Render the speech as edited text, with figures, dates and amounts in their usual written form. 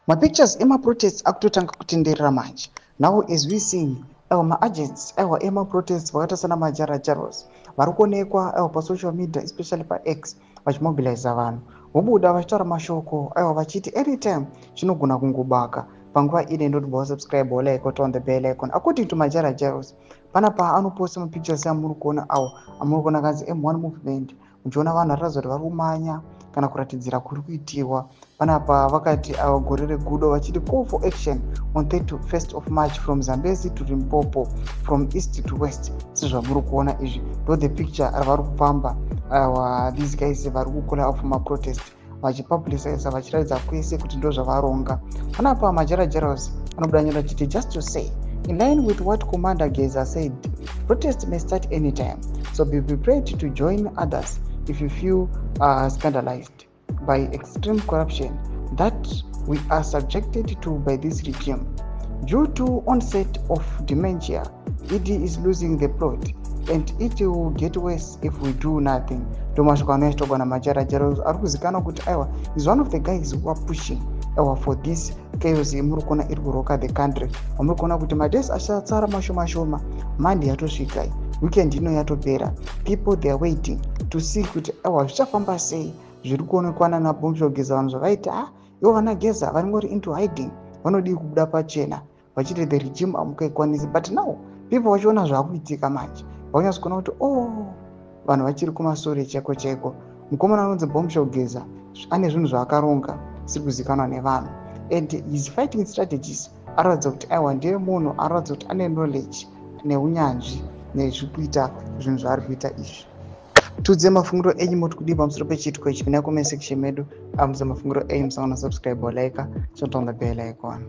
Mapictures ema-protests akutotanga kutenderera manje. Now as we seeing ma-agents ema-protests vakaita sana majara-jaros vari kuonekwa pasocial media especially paX vachimobiliza vanhu vobuda vachitaura mashoko vachiti anytime chinogona kungobaka panguva ine ndoti subscribe like on the bell icon. According to majara-jaros panapa anoposta mapictures amuri kuona amuri kuona kanzi M1 movement muchiona vanhu varikuratidza kuti vari kumanya kana kuratidzira kuri kuitiwa. Panapa vakati gore regudo vachiti call for action on 31st of March from Zambezi to Limpopo, from east to west. Sizvamuri kuona izvi ndo the picture ravari kufamba these guys vari kukola off ma-protest vachipubliciza vachiratidza kwese kuti ndo zvavaronga. Panapa majara-jaros anobudanyira chiti just to say in line with what Commander Geza said, protest may start anytime, so be prepared to join others if you feel scandalized by extreme corruption that we are subjected to by this regime. Due to onset of dementia, ED is losing the plot and it will get worse if we do nothing. Domashoko anoitwa na majara-jaros arikuzikana kuti is one of the guys who are pushing for this chaos muri kuona iri kuroka the country. Muri kuona kuti madays achatsara mashoma mandi yatosvika, weekend ino yatopera, people they are waiting to see kuti zvichafamba sei. Zviri kuonekwana naBhumsho Geza vanhu zvavaiti ivo vana Geza varingori into hiding vanodii kubuda pachena vachiti the regime amukaikwanisi, but now people vachiona zvaakuitika manje vanyatsokuona kuti vanhu vachiri kumasore chaiko. Mukomana anonzi Bhumsho Geza ane zvinhu zvaakaronga zvisiri kuzikanwa nevanhu and his fighting strategies aratidza kuti ndiye munhu aratidza kuti ane knowledge neunyanzvi nezvikuita zvinhu zvaari kuita izvi. Tudze mafunguro enyu moti kudii pamusoro pechitiko ichi. Kuna comment section medu amudze mafunguro enyu, musaona subscribe or like, on the bell icon.